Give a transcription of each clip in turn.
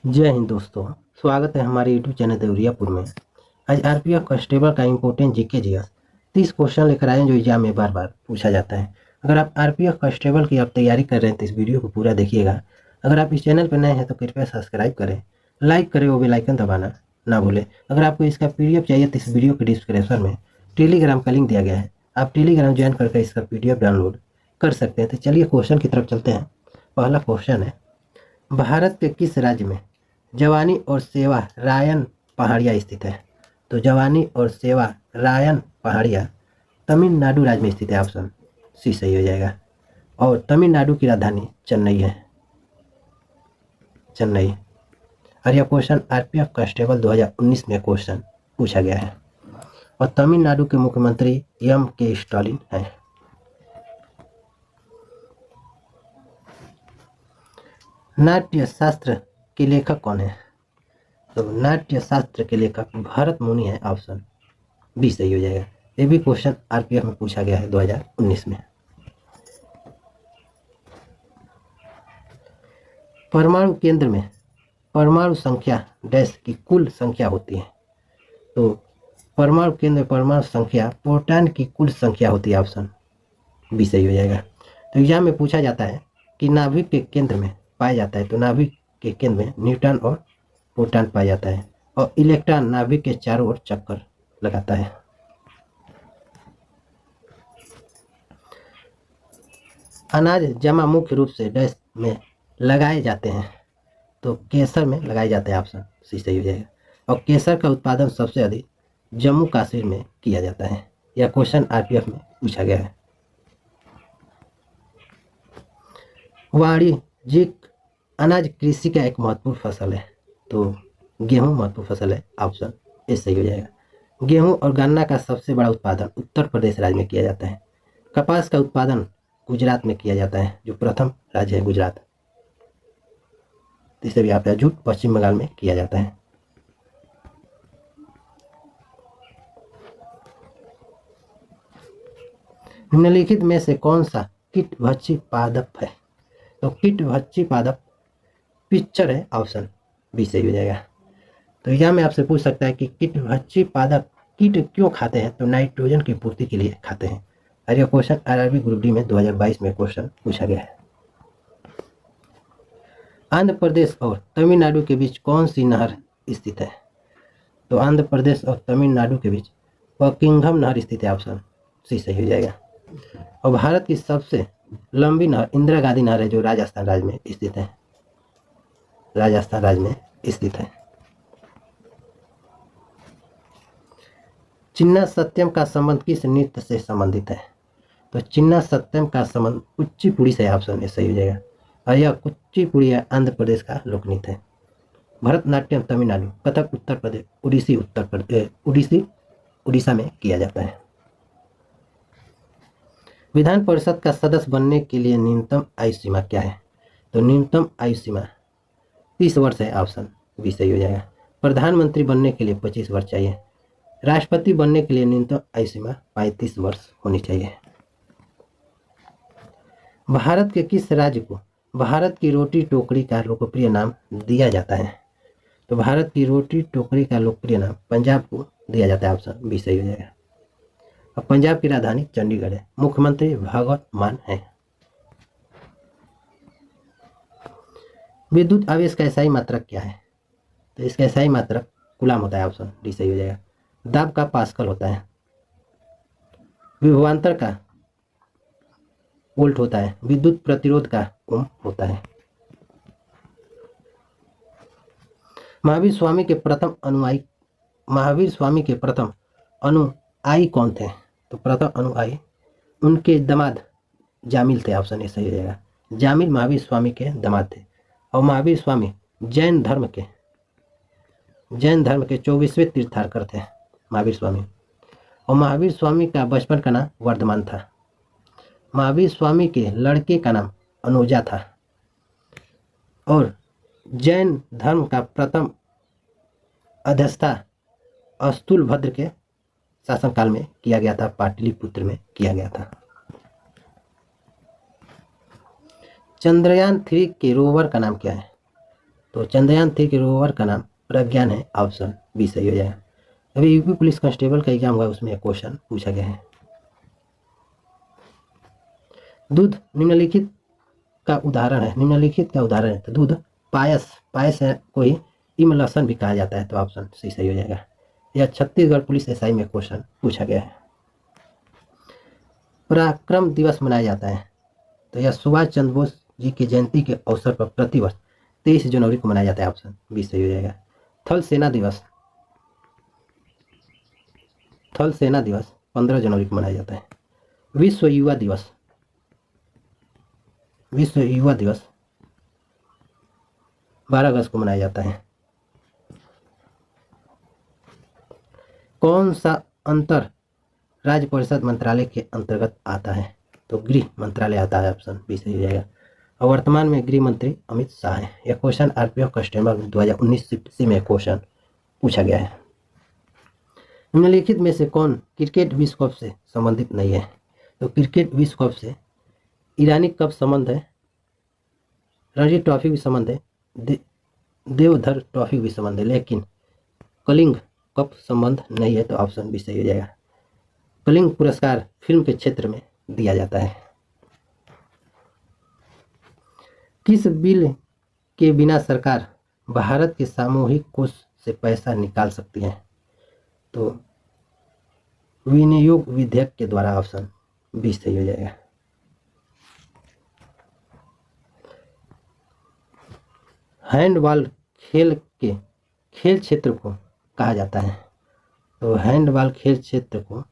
जय हिंद दोस्तों। स्वागत है हमारे यूट्यूब चैनल देवरियापुर में। आज आरपीएफ कांस्टेबल का इम्पोर्टेंट जीके जीएस 30 क्वेश्चन लेकर आए हैं जो एग्जाम में बार बार पूछा जाता है। अगर आप आरपीएफ कांस्टेबल की आप तैयारी कर रहे हैं तो इस वीडियो को पूरा देखिएगा। अगर आप इस चैनल पर नए हैं तो कृपया सब्सक्राइब करें, लाइक करें, वो बेल आइकन दबाना ना भूलें। अगर आपको इसका पीडीएफ चाहिए तो इस वीडियो के डिस्क्रिप्शन में टेलीग्राम का लिंक दिया गया है, आप टेलीग्राम ज्वाइन करके इसका पीडीएफ डाउनलोड कर सकते हैं। तो चलिए क्वेश्चन की तरफ चलते हैं। पहला क्वेश्चन है, भारत के किस राज्य में जवानी और सेवा रायन पहाड़ियाँ स्थित है? तो जवानी और सेवा रायन पहाड़ियाँ तमिलनाडु राज्य में स्थित है। ऑप्शन सी सही हो जाएगा। और तमिलनाडु की राजधानी चेन्नई है, चेन्नई। और यह क्वेश्चन आरपीएफ कांस्टेबल 2019 में क्वेश्चन पूछा गया है। और तमिलनाडु के मुख्यमंत्री के स्टालिन हैं। नाट्य शास्त्र के लेखक कौन है? तो नाट्य शास्त्र के लेखक भरत मुनि है। ऑप्शन बी सही हो जाएगा। ये भी क्वेश्चन आरपीएफ में पूछा गया है 2019 में। परमाणु केंद्र में परमाणु संख्या डैश की कुल संख्या होती है। तो परमाणु केंद्र में परमाणु संख्या प्रोटॉन की कुल संख्या होती है। ऑप्शन बी सही हो जाएगा। तो एग्जाम में पूछा जाता है कि नाभिक के केंद्र में पाया जाता है, तो नाभिक के केंद्र में न्यूट्रॉन और प्रोटॉन पाया जाता है और इलेक्ट्रॉन नाभिक के चारों ओर चक्कर लगाता है। अनाज जमा मुख्य रूप से डैश में लगाए जाते हैं, तो केसर में लगाए जाते हैं। ऑप्शन सी सही हो जाएगा। और केसर का उत्पादन सबसे अधिक जम्मू कश्मीर में किया जाता है। यह क्वेश्चन आरपीएफ में पूछा गया है। वाणिज्यिक अनाज कृषि का एक महत्वपूर्ण फसल है, तो गेहूं महत्वपूर्ण फसल है। ऑप्शन ए सही हो जाएगा। गेहूं और गन्ना का सबसे बड़ा उत्पादन उत्तर प्रदेश राज्य में किया जाता है। कपास का उत्पादन गुजरात में किया जाता है, जो प्रथम राज्य है गुजरात। इसे भी आप जूट पश्चिम बंगाल में किया जाता है। निम्नलिखित में से कौन सा कीटभक्षी पादप है? तो कीटभक्षी पादप पिक्चर है। ऑप्शन बी सही हो जाएगा। तो यह मैं आपसे पूछ सकता है कि कीटभक्षी पादप कीट क्यों खाते हैं? तो नाइट्रोजन की पूर्ति के लिए खाते हैं। और यह क्वेश्चन आरआरबी ग्रुप डी में 2022 में क्वेश्चन पूछा गया है। आंध्र प्रदेश और तमिलनाडु के बीच कौन सी नहर स्थित है? तो आंध्र प्रदेश और तमिलनाडु के बीच बकिंघम नहर स्थित है। ऑप्शन सी सही हो जाएगा। और भारत की सबसे लंबी नहर इंदिरा गांधी नहर है, जो राजस्थान राज्य में स्थित है। राजस्थान राज्य में स्थित है। चिन्ना सत्यम का संबंध किस नृत्य से संबंधित है? तो चिन्ना सत्यम का संबंध कुचिपुड़ी से। ऑप्शन ए सही हो जाएगा। और यह कुचिपुड़ी आंध्र प्रदेश का लोक नृत्य है। भरतनाट्यम तमिलनाडु, कथक उत्तर प्रदेश, उड़ीसी उत्तर प्रदेश, उड़ीसा में किया जाता है। विधान परिषद का सदस्य बनने के लिए न्यूनतम आयु सीमा क्या है? तो न्यूनतम आयु सीमा 30 वर्ष है। ऑप्शन बी सही हो जाएगा। प्रधानमंत्री बनने के लिए 25 वर्ष चाहिए। राष्ट्रपति बनने के लिए न्यूनतम आयु सीमा 35 वर्ष होनी चाहिए। भारत के किस राज्य को भारत की रोटी टोकरी का लोकप्रिय नाम दिया जाता है? तो भारत की रोटी टोकरी का लोकप्रिय नाम पंजाब को दिया जाता है। ऑप्शन बी सही हो जाएगा। और पंजाब की राजधानी चंडीगढ़ है। मुख्यमंत्री भगवत मान है। विद्युत आवेश का SI मात्रक क्या है? तो इसका SI मात्रक कूलाम होता है। ऑप्शन डी सही हो जाएगा। दाब का पास्कल होता है। विभवांतर का वोल्ट होता है। विद्युत प्रतिरोध का ओम होता है। महावीर स्वामी के प्रथम अनुयायी कौन थे? तो प्रथम अनुयायी उनके दामाद जामिल थे। ऑप्शन ए सही हो जाएगा। जामिल महावीर स्वामी के दामाद थे। और महावीर स्वामी जैन धर्म के 24वें तीर्थंकर थे महावीर स्वामी। और महावीर स्वामी का बचपन का नाम वर्धमान था। महावीर स्वामी के लड़के का नाम अनुजा था। और जैन धर्म का प्रथम अध्यक्षता अस्तुलभद्र के शासनकाल में किया गया था, पाटलिपुत्र में किया गया था। चंद्रयान 3 के रोवर का नाम क्या है? तो चंद्रयान-3 के रोवर का नाम प्रज्ञान है, ऑप्शन बी सही हो जाएगा। अभी यूपी पुलिस कांस्टेबल का एग्जाम हुआ, उसमें एक क्वेश्चन पूछा गया है। दूध निम्नलिखित का उदाहरण है, निम्नलिखित का उदाहरण है। तो दूध पायस, पायस है कोई इमलसन भी कहा जाता है, तो ऑप्शन सी सही हो जाएगा। यह छत्तीसगढ़ पुलिस एसआई में क्वेश्चन पूछा गया है। पराक्रम दिवस मनाया जाता है, तो यह सुभाष चंद्र बोस जी की जयंती के अवसर पर प्रतिवर्ष 23 जनवरी को मनाया जाता है, ऑप्शन बी सही हो जाएगा। थल सेना दिवस, थल सेना दिवस 15 जनवरी को मनाया जाता है। विश्व युवा दिवस, विश्व युवा दिवस 12 अगस्त को मनाया जाता है। कौन सा अंतर राज्य परिषद मंत्रालय के अंतर्गत आता है? तो गृह मंत्रालय आता है, ऑप्शन बी सही हो जाएगा। और वर्तमान में गृह मंत्री अमित शाह हैं। यह क्वेश्चन आरपीएफ कांस्टेबल में 2019 सीपीसी में क्वेश्चन पूछा गया है। निम्नलिखित में से कौन क्रिकेट विश्व कप से संबंधित नहीं है? तो क्रिकेट विश्व कप से ईरानी कप संबंध है, रणजी ट्रॉफी भी संबंध है, देवधर ट्रॉफी भी संबंध है, लेकिन कलिंग कप संबंध नहीं है, तो ऑप्शन बी सही हो जाएगा। कलिंग पुरस्कार फिल्म के क्षेत्र में दिया जाता है। किस बिल के बिना सरकार भारत के सामूहिक कोष से पैसा निकाल सकती है? तो विनियोग विधेयक के द्वारा, ऑप्शन बी सही हो जाएगा। हैंडबॉल खेल के खेल क्षेत्र को कहा जाता है, तो हैंडबॉल खेल क्षेत्र को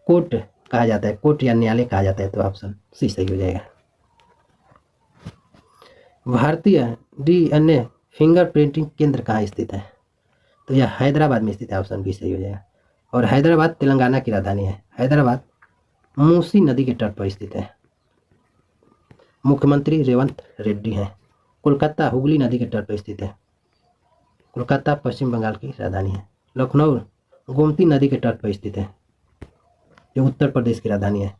कोर्ट कहा जाता है, कोर्ट या न्यायालय कहा जाता है, तो ऑप्शन सी सही हो जाएगा। भारतीय डीएनए फिंगरप्रिंटिंग केंद्र कहाँ स्थित है? तो यह हैदराबाद में स्थित है, ऑप्शन बी सही हो जाएगा। और हैदराबाद तेलंगाना की राजधानी है। हैदराबाद मूसी नदी के तट पर स्थित है। मुख्यमंत्री रेवंत रेड्डी हैं। कोलकाता हुगली नदी के तट पर स्थित है। कोलकाता पश्चिम बंगाल की राजधानी है। लखनऊ गोमती नदी के तट पर स्थित है, जो उत्तर प्रदेश की राजधानी है।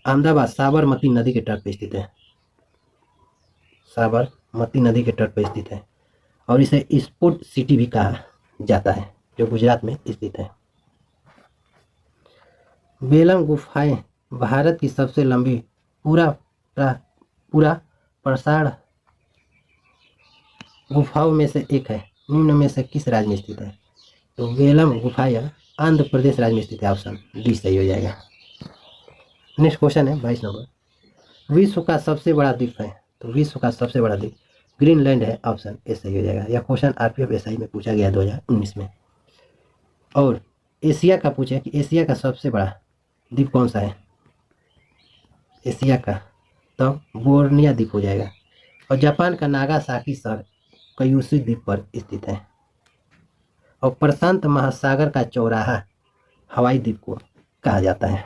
अहमदाबाद साबरमती नदी के तट पर स्थित है, साबरमती नदी के तट पर स्थित है। और इसे स्पोर्ट सिटी भी कहा जाता है, जो गुजरात में स्थित है। बेलम गुफाएं भारत की सबसे लंबी पूरा प्रसारण गुफाओं में से एक है। निम्न में से किस राज्य में स्थित है? तो बेलम गुफाएं आंध्र प्रदेश राज्य में स्थित है, ऑप्शन डी सही हो जाएगा। नेक्स्ट क्वेश्चन है 22 नंबर। विश्व का सबसे बड़ा द्वीप है, तो विश्व का सबसे बड़ा द्वीप ग्रीनलैंड है, ऑप्शन ए सही हो जाएगा। यह क्वेश्चन आरपीएफ एसआई में पूछा गया 2019 में। और एशिया का पूछा कि एशिया का सबसे बड़ा द्वीप कौन सा है? एशिया का तो बोर्निया द्वीप हो जाएगा। और जापान का नागासाकी शहर क्यूशू द्वीप पर स्थित है। और प्रशांत महासागर का चौराहा हवाई द्वीप को कहा जाता है।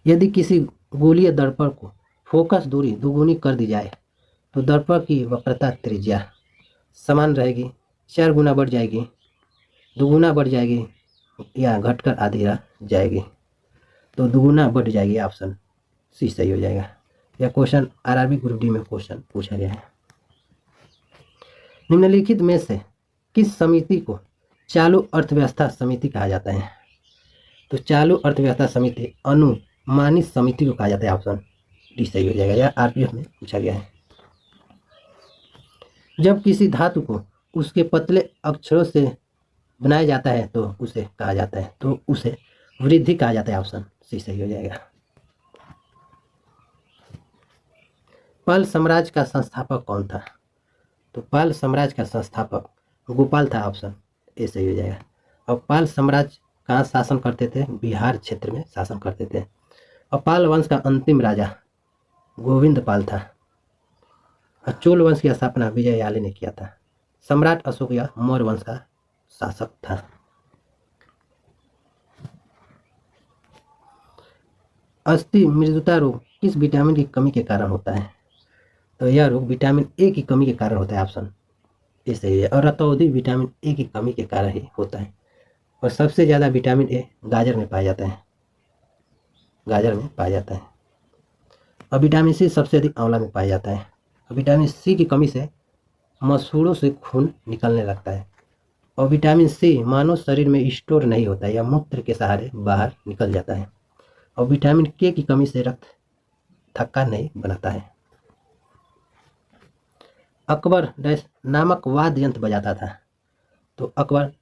यदि किसी गोलीय दर्पण को फोकस दूरी दोगुनी कर दी जाए तो दर्पण की वक्रता त्रिज्या समान रहेगी, 4 गुना बढ़ जाएगी, 2 गुना बढ़ जाएगी, या घटकर आधी रह जाएगी? तो 2 गुना बढ़ जाएगी, ऑप्शन सी सही हो जाएगा। यह क्वेश्चन आरआरबी ग्रुप डी में क्वेश्चन पूछा गया है। निम्नलिखित में से किस समिति को चालू अर्थव्यवस्था समिति कहा जाता है? तो चालू अर्थव्यवस्था समिति अनुमानित समिति को कहा जाता है, ऑप्शन डी सही हो जाएगा। यह आरपीएफ में पूछा गया है। जब किसी धातु को उसके पतले अक्षरों से बनाया जाता है तो उसे कहा जाता है, तो उसे वृद्धि कहा जाता है, ऑप्शन सी सही हो जाएगा। पाल साम्राज्य का संस्थापक कौन था? तो पाल साम्राज्य का संस्थापक गोपाल था, ऑप्शन ए सही हो जाएगा। और पाल साम्राज्य कहाँ शासन करते थे? बिहार क्षेत्र में शासन करते थे। और पाल वंश का अंतिम राजा गोविंद पाल था। और चोल वंश की स्थापना विजयालय ने किया था। सम्राट अशोक या मौर्य वंश का शासक था। अस्थि मृदुता रोग किस विटामिन की कमी के कारण होता है? तो यह रोग विटामिन ए की कमी के कारण होता है, ऑप्शन ए सही है। और रतौंधी विटामिन ए की कमी के कारण ही होता है। और सबसे ज़्यादा विटामिन ए गाजर में पाया जाता है, गाजर में पाया जाता है। और विटामिन सी सबसे अधिक आंवला में पाया जाता है। और विटामिन सी की कमी से मसूड़ों से खून निकलने लगता है। और विटामिन सी मानव शरीर में स्टोर नहीं होता है या मूत्र के सहारे बाहर निकल जाता है। और विटामिन के की कमी से रक्त थक्का नहीं बनाता है। अकबर डैश नामक वाद्य यंत्र बजाता था। तो अकबर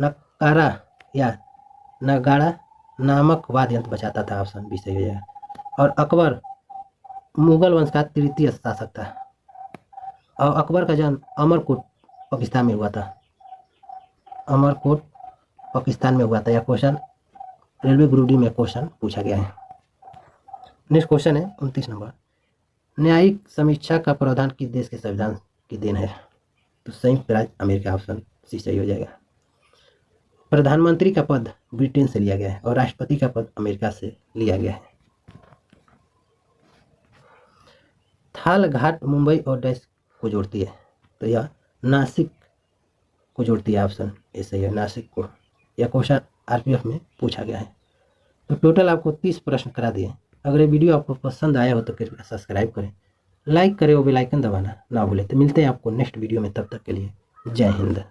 नकारा या नगाड़ा नामक वाद्य यंत्र बजाता था। ऑप्शन बी सही हो जाएगा। और अकबर मुगल वंश का तृतीय शासक था। और अकबर का जन्म अमरकोट पाकिस्तान में हुआ था। अमरकोट पाकिस्तान में हुआ था। यह क्वेश्चन रेलवे ग्रुप डी में क्वेश्चन पूछा गया है। नेक्स्ट क्वेश्चन है 29 नंबर। न्यायिक समीक्षा का प्रावधान किस देश के संविधान की देन है? तो संयुक्त राज्य अमेरिका। ऑप्शन सी सही हो जाएगा। प्रधानमंत्री का पद ब्रिटेन से लिया गया है और राष्ट्रपति का पद अमेरिका से लिया गया है। थाल घाट मुंबई और डैश को जोड़ती है। तो यह नासिक को जोड़ती है। ऑप्शन ए सही है, नासिक को। यह क्वेश्चन आरपीएफ में पूछा गया है। तो टोटल आपको 30 प्रश्न करा दिए। अगर ये वीडियो आपको पसंद आया हो तो कृपया सब्सक्राइब करें, लाइक करें और बेल आइकन दबाना ना भूलें। तो मिलते हैं आपको नेक्स्ट वीडियो में, तब तक के लिए जय हिंद।